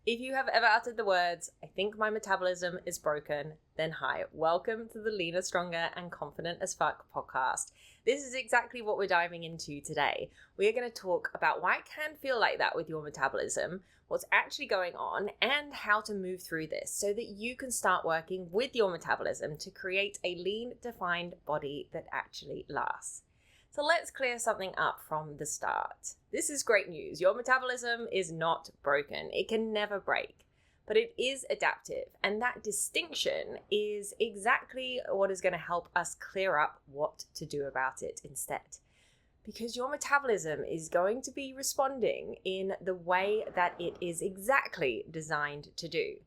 If you have ever uttered the words, "I think my metabolism is broken," then hi, welcome to the Leaner, Stronger and Confident as Fuck podcast. This is exactly what we're diving into today. We are going to talk about why it can feel like that with your metabolism, what's actually going on, and how to move through this so that you can start working with your metabolism to create a lean, defined body that actually lasts. So let's clear something up from the start. This is great news. Your metabolism is not broken. It can never break, but it is adaptive. And that distinction is exactly what is going to help us clear up what to do about it instead. Because your metabolism is going to be responding in the way that it is exactly designed to do.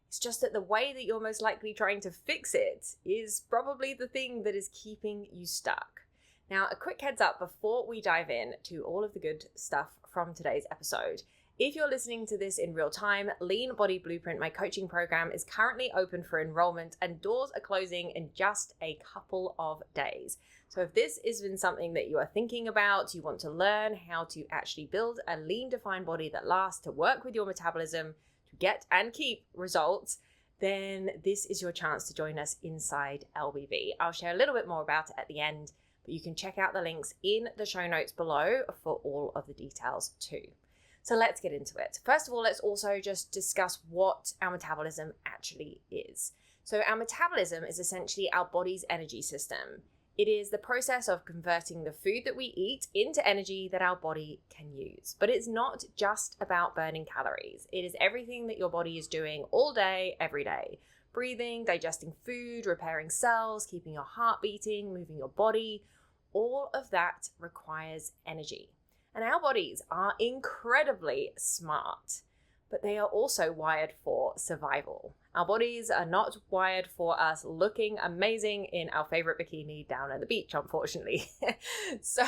It's just that the way that you're most likely trying to fix it is probably the thing that is keeping you stuck. Now, a quick heads up before we dive in to all of the good stuff from today's episode. If you're listening to this in real time, Lean Body Blueprint, my coaching program, is currently open for enrollment and doors are closing in just a couple of days. So if this has been something that you are thinking about, you want to learn how to actually build a lean, defined body that lasts, to work with your metabolism, to get and keep results, then this is your chance to join us inside LBB. I'll share a little bit more about it at the end, but you can check out the links in the show notes below for all of the details too. So let's get into it. First of all, let's also just discuss what our metabolism actually is. So our metabolism is essentially our body's energy system. It is the process of converting the food that we eat into energy that our body can use. But it's not just about burning calories. It is everything that your body is doing all day, every day. Breathing, digesting food, repairing cells, keeping your heart beating, moving your body. All of that requires energy. And our bodies are incredibly smart, but they are also wired for survival. Our bodies are not wired for us looking amazing in our favorite bikini down at the beach, unfortunately. So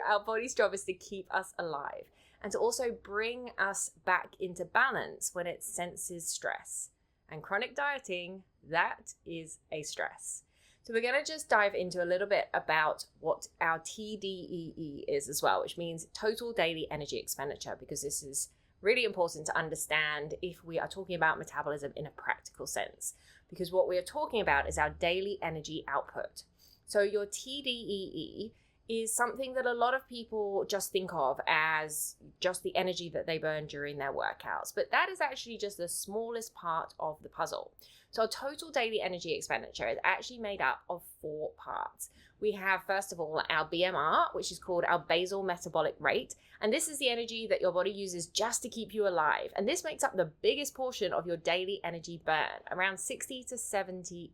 our body's job is to keep us alive and to also bring us back into balance when it senses stress. And chronic dieting, that is a stress. So we're going to just dive into a little bit about what our TDEE is as well, which means total daily energy expenditure, because this is really important to understand if we are talking about metabolism in a practical sense, because what we are talking about is our daily energy output. So your TDEE is something that a lot of people just think of as just the energy that they burn during their workouts. But that is actually just the smallest part of the puzzle. So total daily energy expenditure is actually made up of 4 parts. We have, first of all, our BMR, which is called our basal metabolic rate. And this is the energy that your body uses just to keep you alive. And this makes up the biggest portion of your daily energy burn, around 60 to 70%.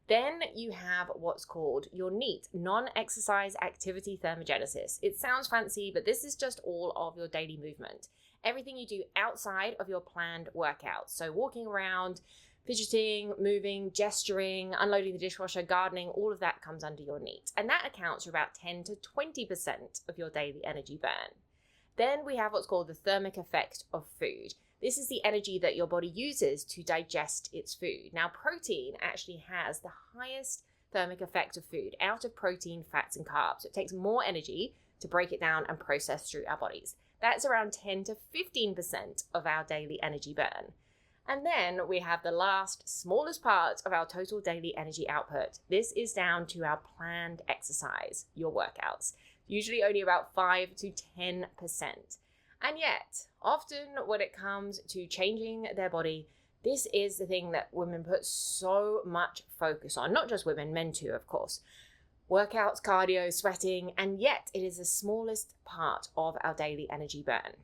Then you have what's called your NEAT, non-exercise activity thermogenesis. It sounds fancy, but this is just all of your daily movement. Everything you do outside of your planned workouts. So walking around, fidgeting, moving, gesturing, unloading the dishwasher, gardening, all of that comes under your NEAT. And that accounts for about 10 to 20% of your daily energy burn. Then we have what's called the thermic effect of food. This is the energy that your body uses to digest its food. Now, protein actually has the highest thermic effect of food out of protein, fats, and carbs. It takes more energy to break it down and process through our bodies. That's around 10 to 15% of our daily energy burn. And then we have the last, smallest part of our total daily energy output. This is down to our planned exercise, your workouts, usually only about 5 to 10%. And yet, often when it comes to changing their body, this is the thing that women put so much focus on. Not just women, men too, of course. Workouts, cardio, sweating, and yet it is the smallest part of our daily energy burn.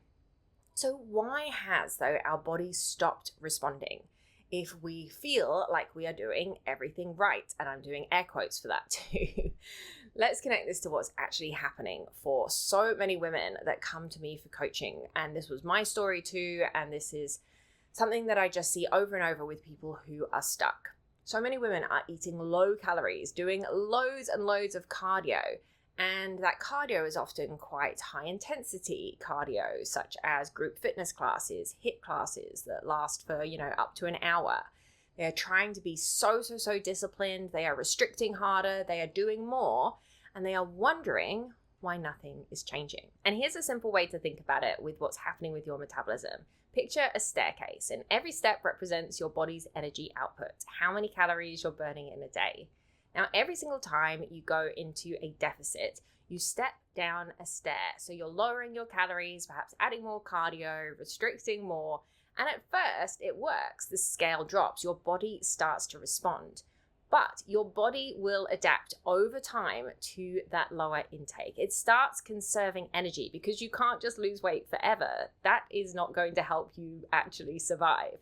So why has, though, our body stopped responding if we feel like we are doing everything right? And I'm doing air quotes for that too. Let's connect this to what's actually happening for so many women that come to me for coaching. And this was my story too. And this is something that I just see over and over with people who are stuck. So many women are eating low calories, doing loads and loads of cardio. And that cardio is often quite high intensity cardio, such as group fitness classes, HIIT classes that last for, up to an hour. They're trying to be so disciplined. They are restricting harder. They are doing more. And they are wondering why nothing is changing. And here's a simple way to think about it with what's happening with your metabolism. Picture a staircase, and every step represents your body's energy output, how many calories you're burning in a day. Now, every single time you go into a deficit, you step down a stair. So you're lowering your calories, perhaps adding more cardio, restricting more. And at first, it works. The scale drops. Your body starts to respond. But your body will adapt over time to that lower intake. It starts conserving energy because you can't just lose weight forever. That is not going to help you actually survive.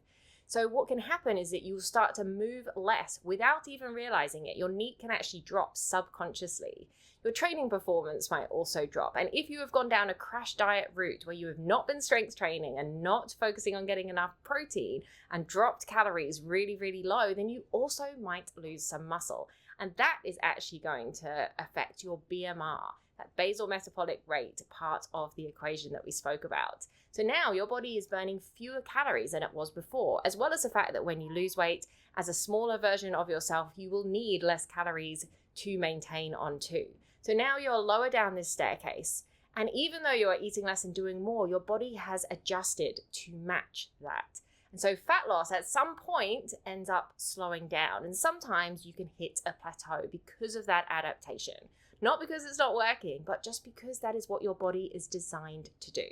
So what can happen is that you'll start to move less without even realizing it. Your NEAT can actually drop subconsciously. Your training performance might also drop. And if you have gone down a crash diet route where you have not been strength training and not focusing on getting enough protein and dropped calories really, really low, then you also might lose some muscle. And that is actually going to affect your BMR, that basal metabolic rate part of the equation that we spoke about. So now your body is burning fewer calories than it was before, as well as the fact that when you lose weight, as a smaller version of yourself, you will need less calories to maintain on too. So now you're lower down this staircase, and even though you are eating less and doing more, your body has adjusted to match that. And so fat loss at some point ends up slowing down, and sometimes you can hit a plateau because of that adaptation. Not because it's not working, but just because that is what your body is designed to do.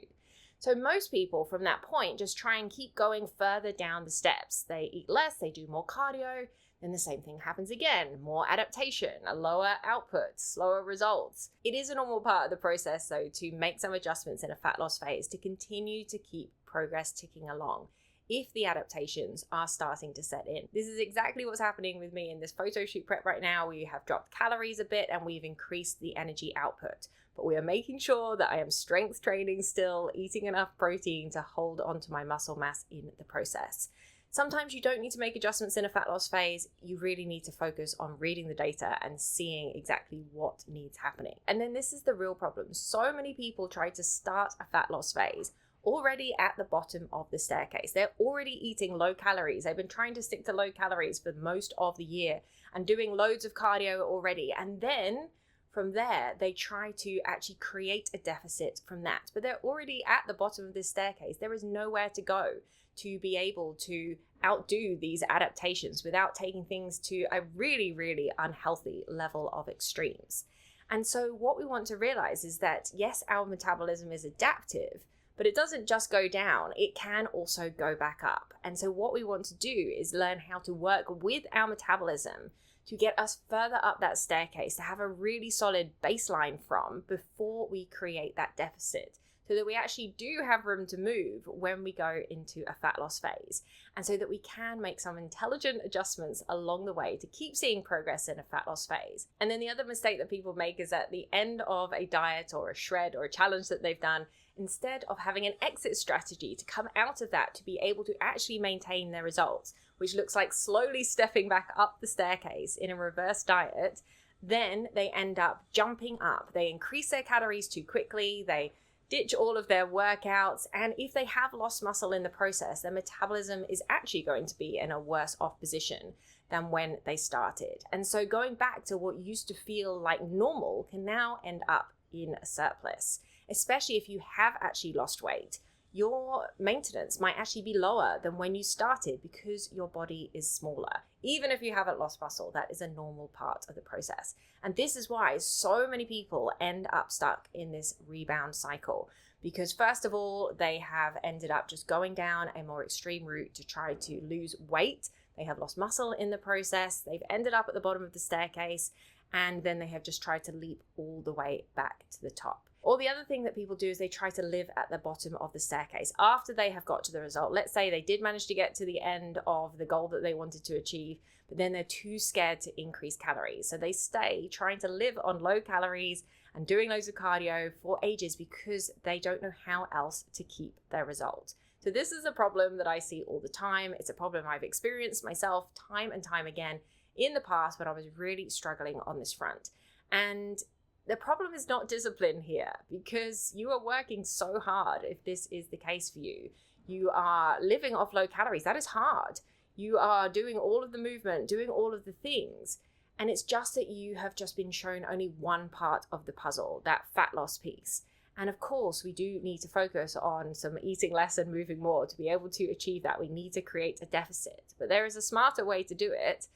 So most people from that point just try and keep going further down the steps. They eat less, they do more cardio, then the same thing happens again. More adaptation, a lower output, slower results. It is a normal part of the process though to make some adjustments in a fat loss phase to continue to keep progress ticking along if the adaptations are starting to set in. This is exactly what's happening with me in this photo shoot prep right now. We have dropped calories a bit and we've increased the energy output, but we are making sure that I am strength training still, eating enough protein to hold onto my muscle mass in the process. Sometimes you don't need to make adjustments in a fat loss phase. You really need to focus on reading the data and seeing exactly what needs happening. And then this is the real problem. So many people try to start a fat loss phase already at the bottom of the staircase. They're already eating low calories. They've been trying to stick to low calories for most of the year and doing loads of cardio already. And then from there, they try to actually create a deficit from that. But they're already at the bottom of this staircase. There is nowhere to go to be able to outdo these adaptations without taking things to a really, really unhealthy level of extremes. And so what we want to realize is that, yes, our metabolism is adaptive, but it doesn't just go down, it can also go back up. And so what we want to do is learn how to work with our metabolism to get us further up that staircase, to have a really solid baseline from before we create that deficit, so that we actually do have room to move when we go into a fat loss phase, and so that we can make some intelligent adjustments along the way to keep seeing progress in a fat loss phase. And then the other mistake that people make is at the end of a diet or a shred or a challenge that they've done, instead of having an exit strategy to come out of that to be able to actually maintain their results, which looks like slowly stepping back up the staircase in a reverse diet, then they end up jumping up. They increase their calories too quickly, they ditch all of their workouts, and if they have lost muscle in the process, their metabolism is actually going to be in a worse off position than when they started. And so going back to what used to feel like normal can now end up in a surplus, especially if you have actually lost weight. Your maintenance might actually be lower than when you started because your body is smaller. Even if you haven't lost muscle, that is a normal part of the process. And this is why so many people end up stuck in this rebound cycle. Because first of all, they have ended up just going down a more extreme route to try to lose weight. They have lost muscle in the process. They've ended up at the bottom of the staircase. And then they have just tried to leap all the way back to the top. Or the other thing that people do is they try to live at the bottom of the staircase after they have got to the result. Let's say they did manage to get to the end of the goal that they wanted to achieve, but then they're too scared to increase calories. So they stay trying to live on low calories and doing loads of cardio for ages because they don't know how else to keep their result. So this is a problem that I see all the time. It's a problem I've experienced myself time and time again in the past when I was really struggling on this front. And the problem is not discipline here, because you are working so hard if this is the case for you. You are living off low calories. That is hard. You are doing all of the movement, doing all of the things. And it's just that you have just been shown only one part of the puzzle, that fat loss piece. And of course, we do need to focus on some eating less and moving more to be able to achieve that. We need to create a deficit, but there is a smarter way to do it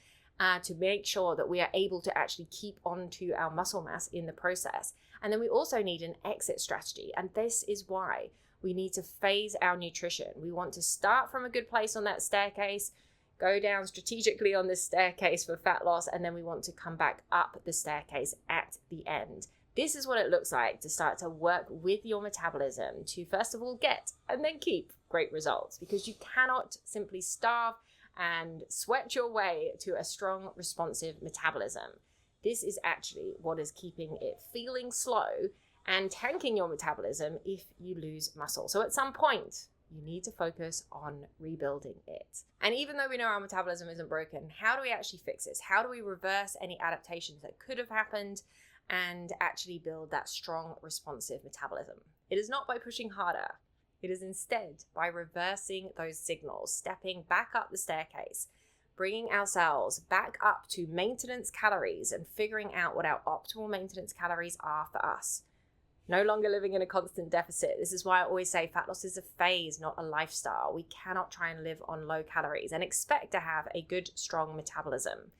to make sure that we are able to actually keep on to our muscle mass in the process. And then we also need an exit strategy. And this is why we need to phase our nutrition. We want to start from a good place on that staircase, go down strategically on this staircase for fat loss, and then we want to come back up the staircase at the end. This is what it looks like to start to work with your metabolism to first of all get and then keep great results, because you cannot simply starve and sweat your way to a strong, responsive metabolism. This is actually what is keeping it feeling slow and tanking your metabolism if you lose muscle. So at some point, you need to focus on rebuilding it. And even though we know our metabolism isn't broken, how do we actually fix this? How do we reverse any adaptations that could have happened and actually build that strong, responsive metabolism? It is not by pushing harder. It is instead by reversing those signals, stepping back up the staircase, bringing ourselves back up to maintenance calories and figuring out what our optimal maintenance calories are for us. No longer living in a constant deficit. This is why I always say fat loss is a phase, not a lifestyle. We cannot try and live on low calories and expect to have a good, strong metabolism.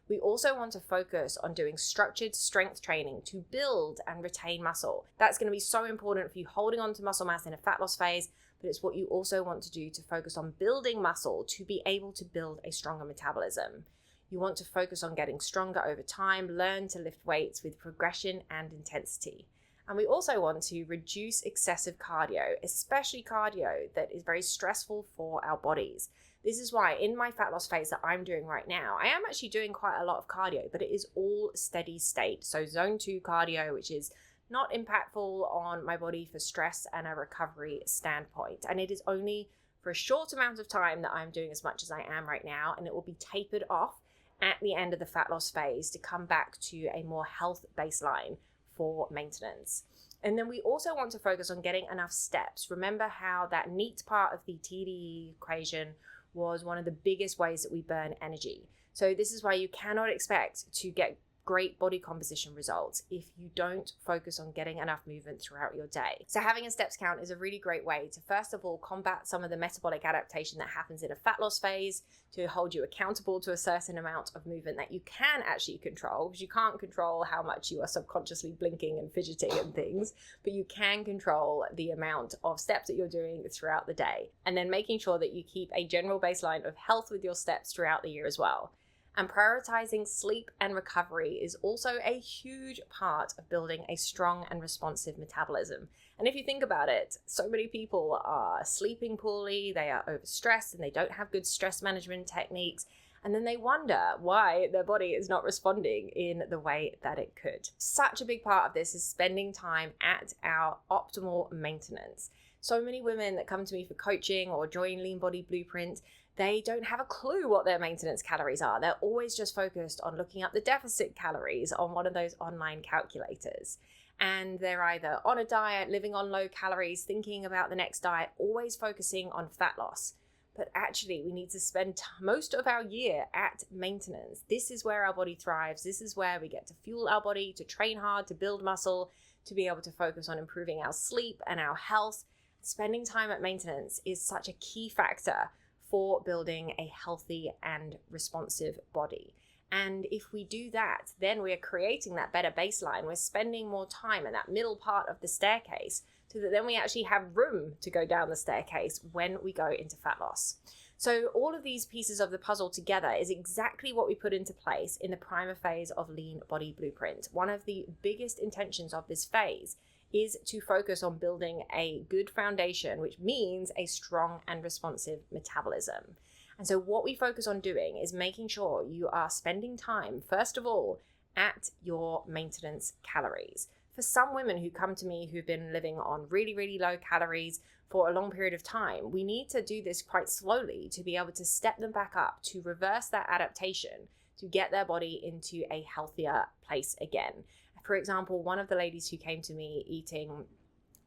We also want to focus on doing structured strength training to build and retain muscle. That's going to be so important for you holding on to muscle mass in a fat loss phase, but it's what you also want to do to focus on building muscle to be able to build a stronger metabolism. You want to focus on getting stronger over time, learn to lift weights with progression and intensity. And we also want to reduce excessive cardio, especially cardio that is very stressful for our bodies. This is why in my fat loss phase that I'm doing right now, I am actually doing quite a lot of cardio, but it is all steady state. So zone 2 cardio, which is not impactful on my body for stress and a recovery standpoint. And it is only for a short amount of time that I'm doing as much as I am right now, and it will be tapered off at the end of the fat loss phase to come back to a more health baseline for maintenance. And then we also want to focus on getting enough steps. Remember how that NEAT part of the TDE equation was one of the biggest ways that we burn energy. So this is why you cannot expect to get great body composition results if you don't focus on getting enough movement throughout your day. So having a steps count is a really great way to first of all combat some of the metabolic adaptation that happens in a fat loss phase, to hold you accountable to a certain amount of movement that you can actually control, because you can't control how much you are subconsciously blinking and fidgeting and things, but you can control the amount of steps that you're doing throughout the day. And then making sure that you keep a general baseline of health with your steps throughout the year as well. And prioritizing sleep and recovery is also a huge part of building a strong and responsive metabolism. And if you think about it, so many people are sleeping poorly, they are overstressed, and they don't have good stress management techniques. And then they wonder why their body is not responding in the way that it could. Such a big part of this is spending time at our optimal maintenance. So many women that come to me for coaching or join Lean Body Blueprint, they don't have a clue what their maintenance calories are. They're always just focused on looking up the deficit calories on one of those online calculators. And they're either on a diet, living on low calories, thinking about the next diet, always focusing on fat loss. But actually, we need to spend most of our year at maintenance. This is where our body thrives. This is where we get to fuel our body, to train hard, to build muscle, to be able to focus on improving our sleep and our health. Spending time at maintenance is such a key factor for building a healthy and responsive body. And if we do that, then we are creating that better baseline. We're spending more time in that middle part of the staircase so that then we actually have room to go down the staircase when we go into fat loss. So all of these pieces of the puzzle together is exactly what we put into place in the primer phase of Lean Body Blueprint. One of the biggest intentions of this phase is to focus on building a good foundation, which means a strong and responsive metabolism. And so what we focus on doing is making sure you are spending time, first of all, at your maintenance calories. For some women who come to me who've been living on really, really low calories for a long period of time, we need to do this quite slowly to be able to step them back up, to reverse that adaptation, to get their body into a healthier place again. For example, one of the ladies who came to me eating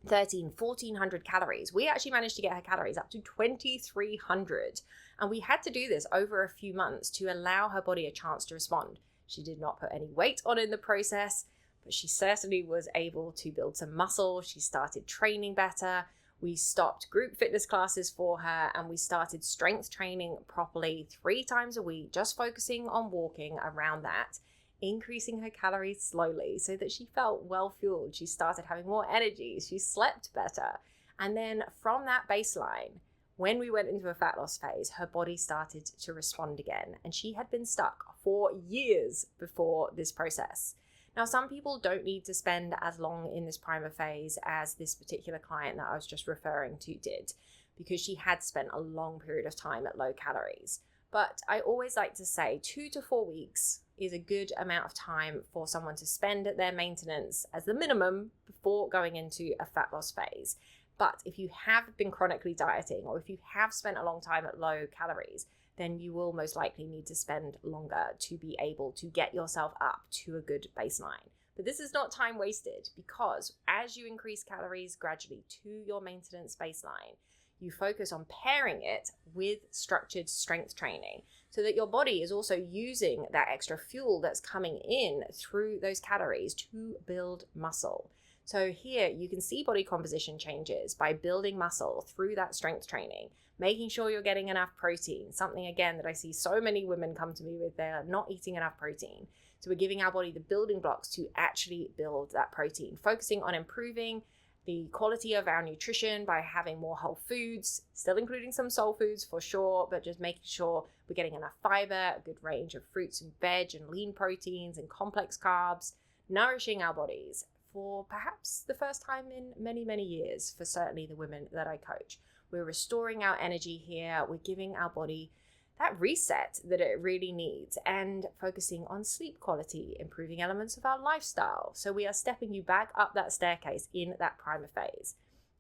1,400 calories, we actually managed to get her calories up to 2,300. And we had to do this over a few months to allow her body a chance to respond. She did not put any weight on in the process, but she certainly was able to build some muscle. She started training better. We stopped group fitness classes for her, and we started strength training properly 3 times a week, just focusing on walking around that, increasing her calories slowly so that she felt well fueled. She started having more energy. She slept better. And then from that baseline, when we went into a fat loss phase, her body started to respond again. And she had been stuck for years before this process. Now, some people don't need to spend as long in this primer phase as this particular client that I was just referring to did, because she had spent a long period of time at low calories. But I always like to say 2 to 4 weeks is a good amount of time for someone to spend at their maintenance as the minimum before going into a fat loss phase. But if you have been chronically dieting, or if you have spent a long time at low calories, then you will most likely need to spend longer to be able to get yourself up to a good baseline. But this is not time wasted, because as you increase calories gradually to your maintenance baseline, you focus on pairing it with structured strength training so that your body is also using that extra fuel that's coming in through those calories to build muscle. So here you can see body composition changes by building muscle through that strength training, making sure you're getting enough protein, something again that I see so many women come to me with, they're not eating enough protein. So we're giving our body the building blocks to actually build that protein, focusing on improving the quality of our nutrition by having more whole foods, still including some soul foods for sure, but just making sure we're getting enough fiber, a good range of fruits and veg and lean proteins and complex carbs, nourishing our bodies for perhaps the first time in many, many years for certainly the women that I coach. We're restoring our energy here. We're giving our body that reset that it really needs, and focusing on sleep quality, improving elements of our lifestyle. So we are stepping you back up that staircase in that primer phase.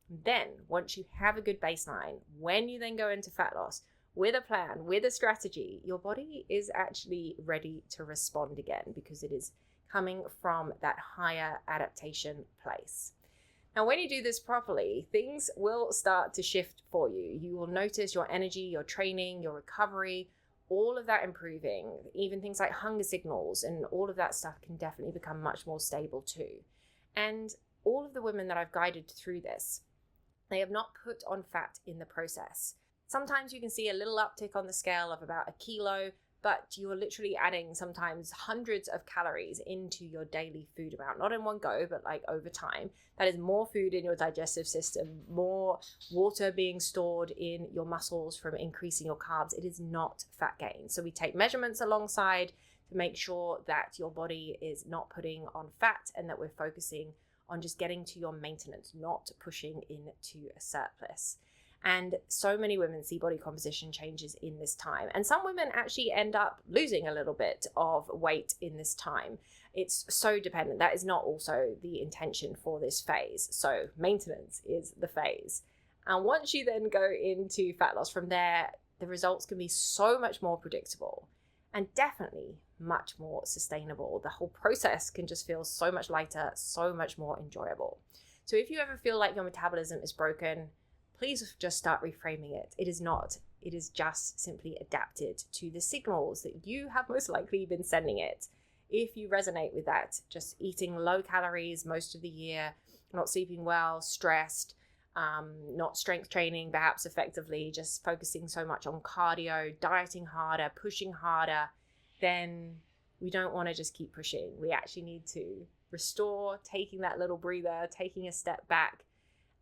Then once you have a good baseline, when you then go into fat loss with a plan, with a strategy, your body is actually ready to respond again, because it is coming from that higher adaptation place. Now, when you do this properly, things will start to shift for you. You will notice your energy, your training, your recovery, all of that improving. Even things like hunger signals and all of that stuff can definitely become much more stable too. And all of the women that I've guided through this, they have not put on fat in the process. Sometimes you can see a little uptick on the scale of about 1 kilo, but you are literally adding sometimes hundreds of calories into your daily food amount, not in one go, but like over time. That is more food in your digestive system, more water being stored in your muscles from increasing your carbs. It is not fat gain. So we take measurements alongside to make sure that your body is not putting on fat, and that we're focusing on just getting to your maintenance, not pushing into a surplus. And so many women see body composition changes in this time. And some women actually end up losing a little bit of weight in this time. It's so dependent. That is not also the intention for this phase. So maintenance is the phase. And once you then go into fat loss from there, the results can be so much more predictable and definitely much more sustainable. The whole process can just feel so much lighter, so much more enjoyable. So if you ever feel like your metabolism is broken, please just start reframing it. It is not. It is just simply adapted to the signals that you have most likely been sending it. If you resonate with that, just eating low calories most of the year, not sleeping well, stressed, not strength training perhaps effectively, just focusing so much on cardio, dieting harder, pushing harder, then we don't want to just keep pushing. We actually need to restore, taking that little breather, taking a step back.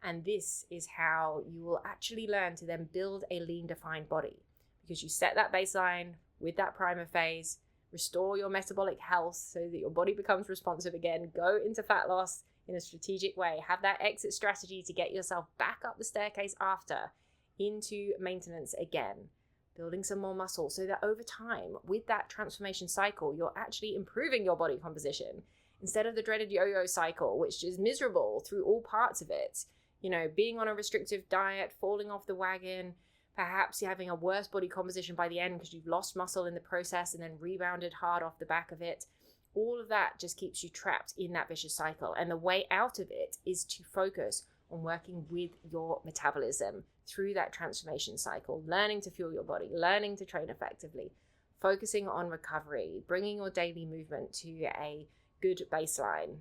And this is how you will actually learn to then build a lean defined body, because you set that baseline with that primer phase, restore your metabolic health so that your body becomes responsive again, go into fat loss in a strategic way, have that exit strategy to get yourself back up the staircase after into maintenance again, building some more muscle so that over time with that transformation cycle, you're actually improving your body composition instead of the dreaded yo-yo cycle, which is miserable through all parts of it. You know, being on a restrictive diet, falling off the wagon, perhaps you're having a worse body composition by the end because you've lost muscle in the process and then rebounded hard off the back of it. All of that just keeps you trapped in that vicious cycle. And the way out of it is to focus on working with your metabolism through that transformation cycle, learning to fuel your body, learning to train effectively, focusing on recovery, bringing your daily movement to a good baseline,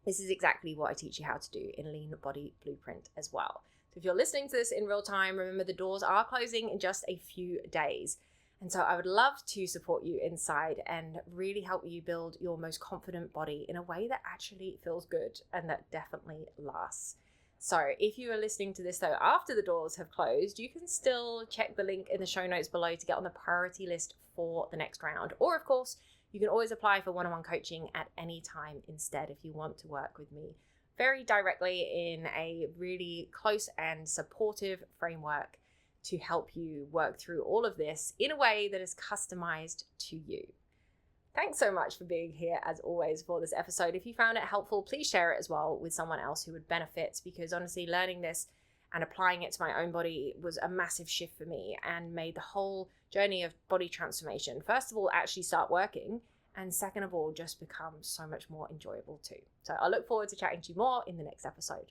this is exactly what I teach you how to do in Lean Body Blueprint as well. So if you're listening to this in real time, remember the doors are closing in just a few days. And so I would love to support you inside and really help you build your most confident body in a way that actually feels good and that definitely lasts. So if you are listening to this though after the doors have closed, you can still check the link in the show notes below to get on the priority list for the next round. Or of course, you can always apply for one-on-one coaching at any time instead if you want to work with me very directly in a really close and supportive framework to help you work through all of this in a way that is customized to you. Thanks so much for being here as always for this episode. If you found it helpful, please share it as well with someone else who would benefit, because honestly, learning this and applying it to my own body was a massive shift for me and made the whole journey of body transformation, first of all, actually start working, and second of all, just become so much more enjoyable too. So I look forward to chatting to you more in the next episode.